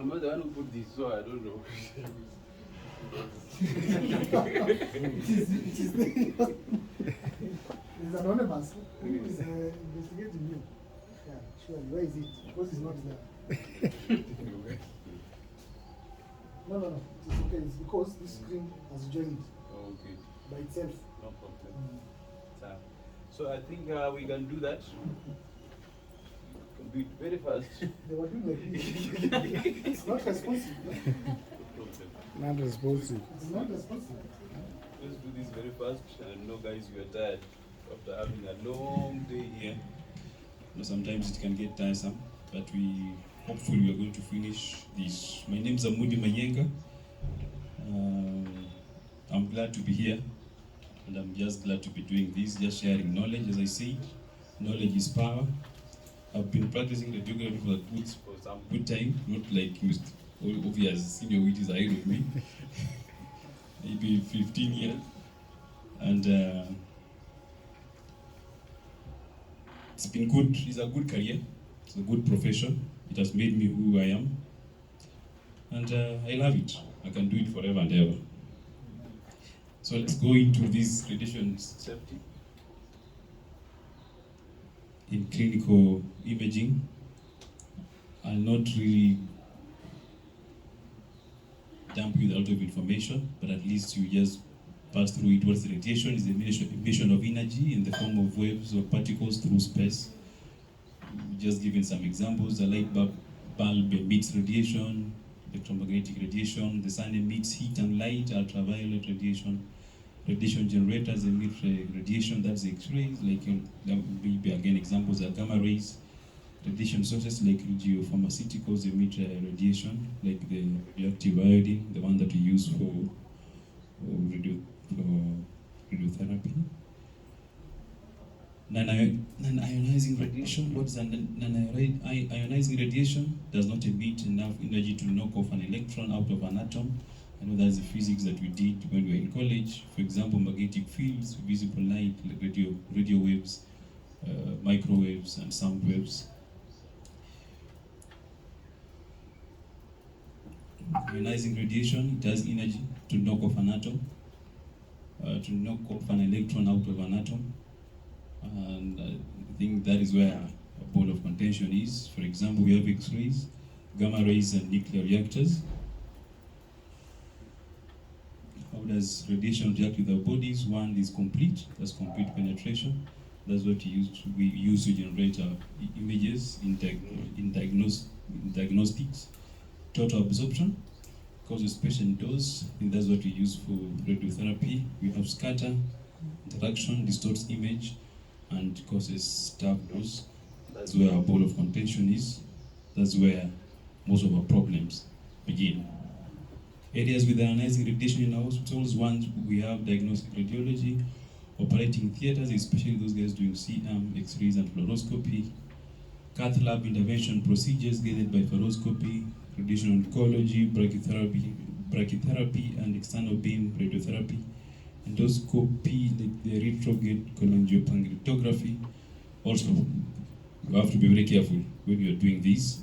I'm not the one who put this, so I don't know. It's anonymous. Who is investigating you? Yeah, sure. Where is it? Because it's not there. No. It's okay. It's because this screen has joined Okay. by itself. No problem. So I think we can do that. Can do it very fast. They were doing like this. It's not responsive. Not responsive. It's not responsive. Let's do this very fast. And I know, guys, you are tired after having a long day here. Sometimes it can get tiresome, but hopefully we are going to finish this. My name is Amudi Mayenga. I'm glad to be here, and I'm just glad to be doing this, just sharing knowledge. As I said, knowledge is power. I've been practicing radiography for some good time, not like Mr. Obvious senior which is ahead of me. Maybe 15 years. And it's been good. It's a good career. It's a good profession. It has made me who I am. And I love it. I can do it forever and ever. So let's go into this radiation safety in clinical imaging. I'll not really dump you with a lot of information, but at least you just pass through it. What's the radiation? Is the emission of energy in the form of waves or particles through space. Just giving some examples. The light bulb emits radiation, electromagnetic radiation. The sun emits heat and light, ultraviolet radiation. Radiation generators emit radiation, that's X-rays, like that would be again examples are gamma rays. Radiation sources like radiopharmaceuticals emit radiation, like the radioactive iodine, the one that we use for radiotherapy. Non-ionizing radiation. What is non-ionizing radiation? Does not emit enough energy to knock off an electron out of an atom. I know that's the physics that we did when we were in college. For example, magnetic fields, visible light, radio waves, microwaves, and sound waves. Ionizing radiation, it has energy to knock off an atom, to knock off an electron out of an atom. And I think that is where a ball of contention is. For example, we have X-rays, gamma rays, and nuclear reactors. How does radiation react with our bodies? One is complete, that's complete penetration. That's what we use to generate our images in diagnostics. Total absorption causes patient dose, and that's what we use for radiotherapy. We have scatter, interaction, distorts image, and causes stark dose. That's where our ball of contention is. That's where most of our problems begin. Areas with ionizing radiation in our hospitals. One, we have diagnostic radiology, operating theaters, especially those guys doing CM, X-rays, and fluoroscopy. Cath lab intervention procedures guided by fluoroscopy, radiation oncology, brachytherapy, and external beam radiotherapy. Endoscopy, like the retrograde cholangiopancreatography. Also, you have to be very careful when you are doing this.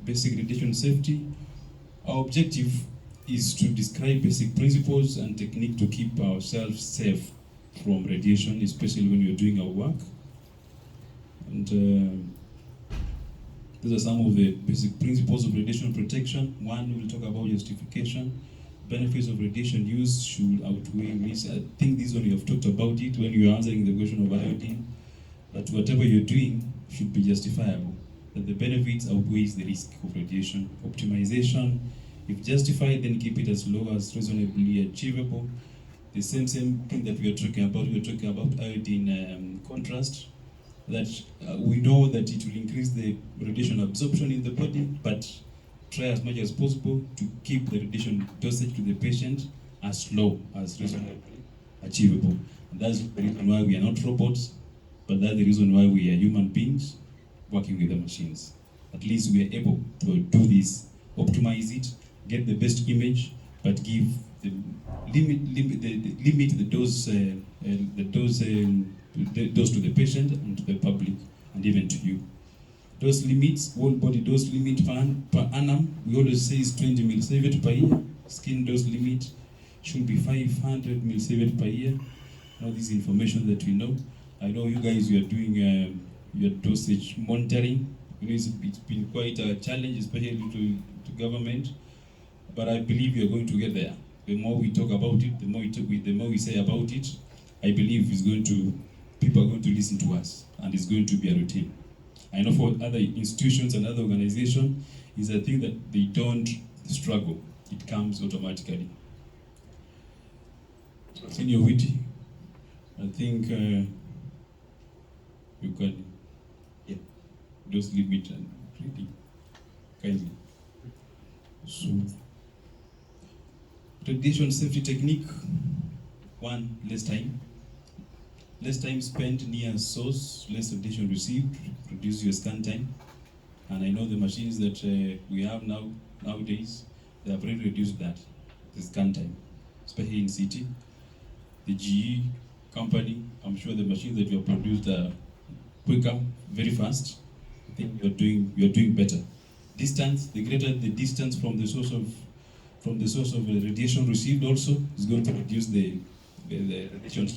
Basic radiation safety. Our objective is to describe basic principles and technique to keep ourselves safe from radiation, especially when you're doing our work. And these are some of the basic principles of radiation protection. One, we'll talk about justification. Benefits of radiation use should outweigh risks. I think this one you have talked about it when you are answering the question of iodine, that whatever you're doing should be justifiable, that the benefits outweighs the risk of radiation. Optimization, if justified, then keep it as low as reasonably achievable. The same thing that we are talking about iodine contrast, that we know that it will increase the radiation absorption in the body, but try as much as possible to keep the radiation dosage to the patient as low as reasonably achievable. And that's the reason why we are not robots, but that's the reason why we are human beings working with the machines. At least we are able to do this, optimize it, get the best image, but give the limit the dose to the patient and to the public and even to you. Dose limits, whole body dose limit per annum, we always say is 20 millisieverts per year. Skin dose limit should be 500 millisieverts per year. Now this information that we know. I know you guys, you are doing your dosage monitoring. You know, it's been quite a challenge, especially to government. But I believe we are going to get there. The more we talk about it, the more we say about it, I believe people are going to listen to us, and it's going to be a routine. I know for other institutions and other organizations, is a thing that they don't struggle. It comes automatically. Senior Witty, I think you can, just leave it and really kindly. So, radiation safety technique, one, less time. Less time spent near source, less radiation received, reduce your scan time. And I know the machines that we have nowadays, they have really reduced that, the scan time, especially in city. The GE company, I'm sure the machines that you have produced are quicker, very fast. I think you're doing better. Distance, the greater the distance from the source of radiation received also is going to reduce the radiation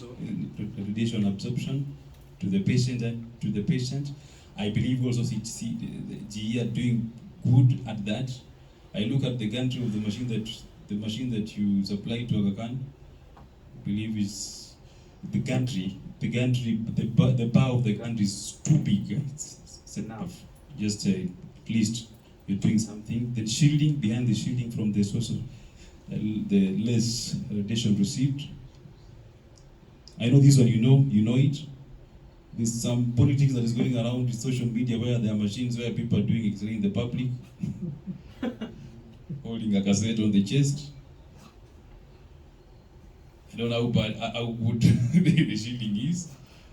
absorption to the patient. I believe also the GE are doing good at that. I look at the gantry of the machine that you supply to Aga Khan. I believe is the gantry, the bar of the gantry is too big. It's enough. Just at least you're doing something. Then shielding, behind the shielding from the source of the less radiation received. I know this one, you know it. There's some politics that is going around in social media where there are machines where people are doing X-ray in the public, holding a cassette on the chest. I don't know how good the shielding is,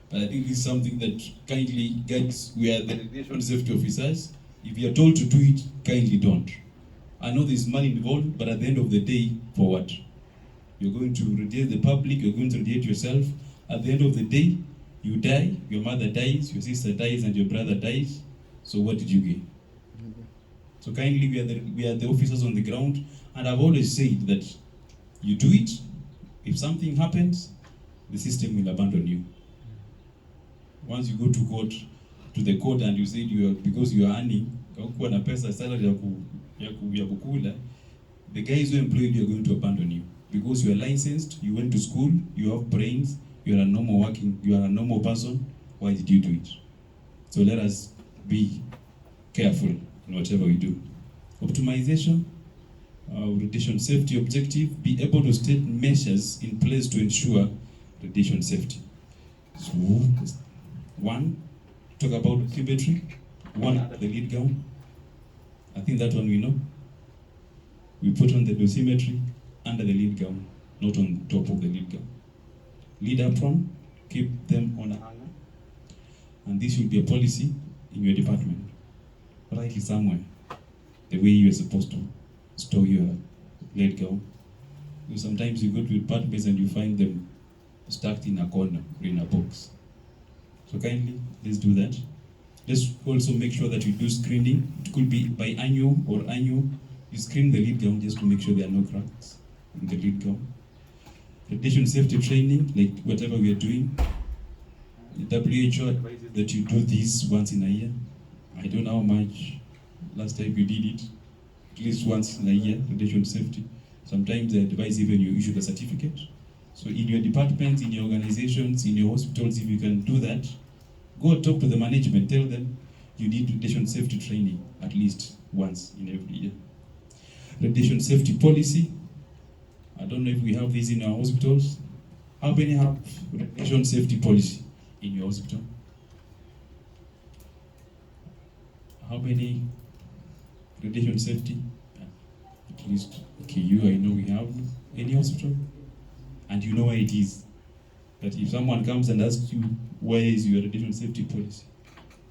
but I think this is something that kindly guides, we are the radiation safety officers. If you are told to do it, kindly don't. I know there's money involved, but at the end of the day, for what? You're going to radiate the public, you're going to radiate yourself. At the end of the day, you die, your mother dies, your sister dies, and your brother dies. So what did you gain? So kindly, we are the officers on the ground, and I've always said that you do it. If something happens, the system will abandon you. Once you go to the court and you say because you are earning, na pesa salary ya kukula, the guys who employed you are going to abandon you. Because you are licensed, you went to school, you have brains, you are a normal person, why did you do it? So let us be careful in whatever we do. Optimization, radiation safety objective, be able to state measures in place to ensure radiation safety. So, one, talk about dosimetry, one under the lead gown. I think that one we know. We put on the dosimetry under the lead gown, not on top of the lead gown. Lead apron, keep them on a hanger. And this should be a policy in your department. Write it somewhere, the way you are supposed to store your lead gown. Because sometimes you go to departments and you find them stacked in a corner or in a box. So kindly, let's do that. Let's also make sure that we do screening. It could be biannual or annual. You screen the lead gown just to make sure there are no cracks in the lead gown. Radiation safety training, like whatever we are doing. The WHO advises that you do this once in a year. I don't know how much last time you did it. At least once in a year, radiation safety. Sometimes they advise even you issue a certificate. So in your departments, in your organizations, in your hospitals, if you can do that, go talk to the management, tell them you need radiation safety training at least once in every year. Radiation safety policy. I don't know if we have this in our hospitals. How many have radiation safety policy in your hospital? How many radiation safety? At least, okay, I know we have any hospital, and you know where it is. But if someone comes and asks you, where is your radiation safety policy?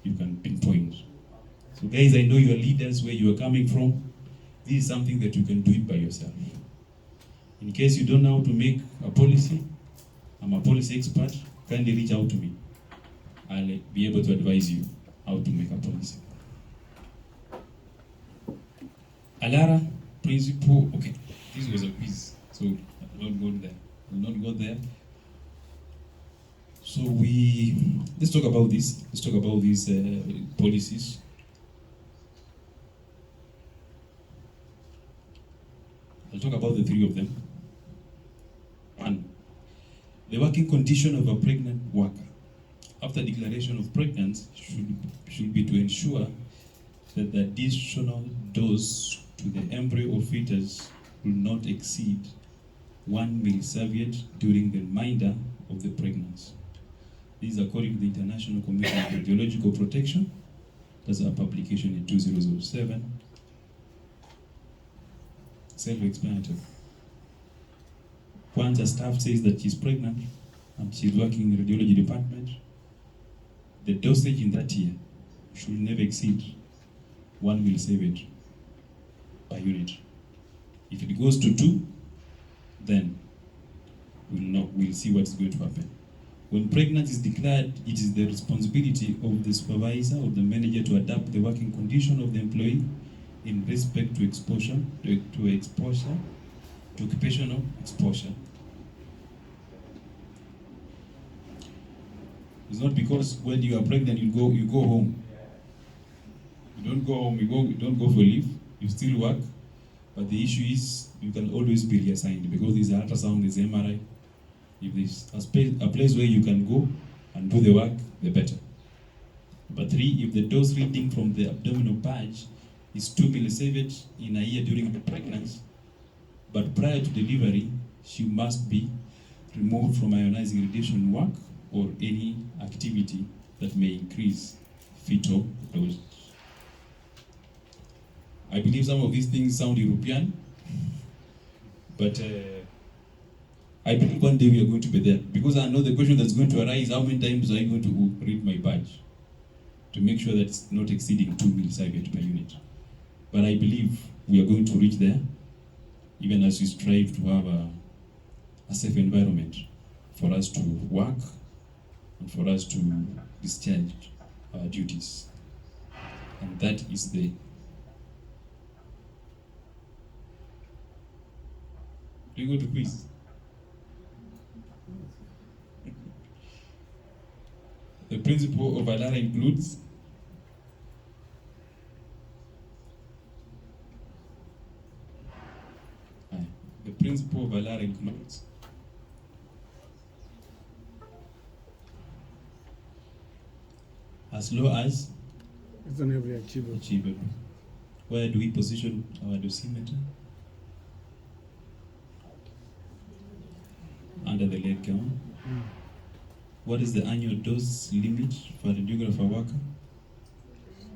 You can pinpoint. So guys, I know your leaders, where you are coming from. This is something that you can do it by yourself. In case you don't know how to make a policy, I'm a policy expert, kindly reach out to me. I'll be able to advise you how to make a policy. Alara principle. Okay, this was a quiz, so I'll not go there. I'll not go there. So let's talk about this. Let's talk about these policies. I'll talk about the three of them. One, the working condition of a pregnant worker after declaration of pregnancy should be to ensure that the additional dose to the embryo or fetus will not exceed 1 millisieverts during the remainder of the pregnancy. This is according to the International Commission on Radiological Protection. That's our publication in 2007. Self-explanatory. Once a staff says that she's pregnant and she's working in the radiology department, the dosage in that year should never exceed 1 millisievert per unit. If it goes to 2, then we'll see what's going to happen. When pregnancy is declared, it is the responsibility of the supervisor or the manager to adapt the working condition of the employee in respect to exposure, to occupational exposure. It's not because when you are pregnant you go home. You don't go home. You don't go for leave. You still work, but the issue is you can always be reassigned because there's ultrasound, there's MRI. If there's a place where you can go and do the work, the better. But 3, if the dose reading from the abdominal patch is 2 millisieverts in a year during the pregnancy, but prior to delivery, she must be removed from ionizing radiation work or any activity that may increase fetal dose. I believe some of these things sound European, but I believe one day we are going to be there, because I know the question that's going to arise: how many times are you going to read my badge to make sure that it's not exceeding 2 millisieverts per unit? But I believe we are going to reach there, even as we strive to have a safe environment for us to work and for us to discharge our duties. And that is the Do you go to quiz? The principle of Alara includes the principle of Alara includes as low as reasonably achievable. Where do we position our dosimeter? Under the leg gown. What is the annual dose limit for a radiographer worker?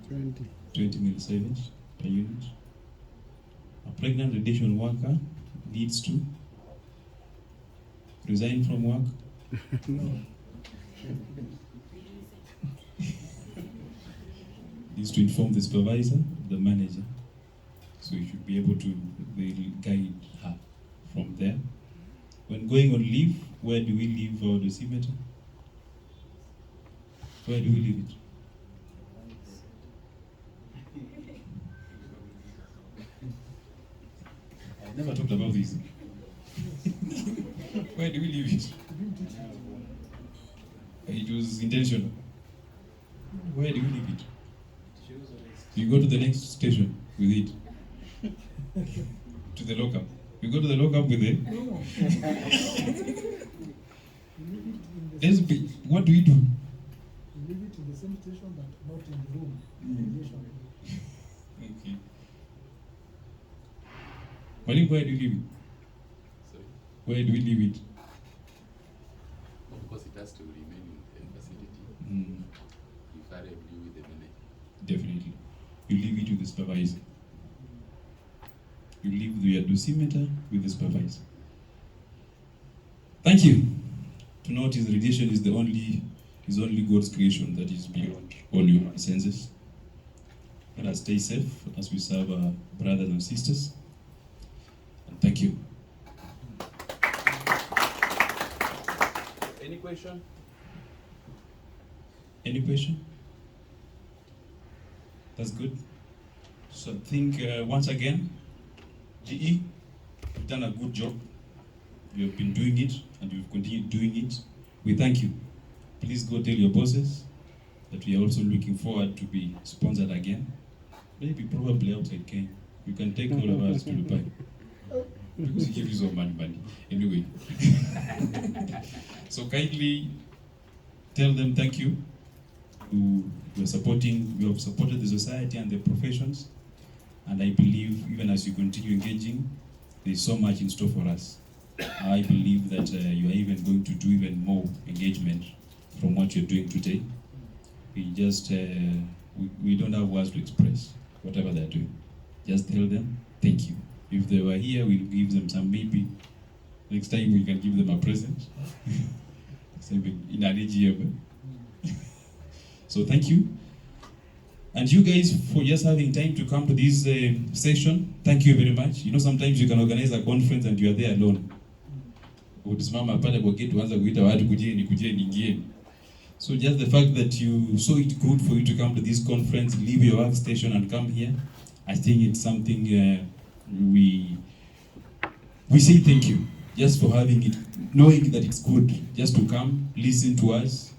20 millisieverts per unit. A pregnant radiation worker needs to resign from work. Needs to inform the supervisor, the manager, so you should be able to guide her from there. When going on leave, where do we leave our dosimeter? Where do we leave it? I never talked about this. Where do we leave it? It was intentional. Where do we leave it? You go to the next station with it. To the lockup. You go to the lockup with it. What do we do? You leave it in the same station but not in the room. Okay. Malik, where do you leave it? Sorry? Where do we leave it? Of course, it has to remain in the facility. Preferably with the manager. Definitely. You leave it with the supervisor. You leave your dosimeter with the supervisor. Thank you. To notice radiation is only God's creation that is beyond all human senses. Let us stay safe as we serve our brothers and sisters. And thank you. Any question? Any question? That's good. So I think once again, GE, you've done a good job. You have been doing it and you've continued doing it. We thank you. Please go tell your bosses that we are also looking forward to be sponsored again. Maybe probably outside Kenya. You can take all of us to Dubai. Because you give you so much money. Anyway. So kindly tell them thank you. You have supported the society and the professions. And I believe even as you continue engaging, there is so much in store for us. I believe that you are even going to do even more engagement from what you're doing today. We just, we don't have words to express whatever they're doing. Just tell them thank you. If they were here, we'll give them some, maybe next time we can give them a present. In an AGM. So thank you. And you guys for just having time to come to this session. Thank you very much. You know, sometimes you can organize a conference and you are there alone. Utasimama pale kwa gate uanze kuita watu kujeni ingieni. So just the fact that you saw it good for you to come to this conference, leave your workstation and come here, I think it's something we say thank you just for having it, knowing that it's good just to come, listen to us,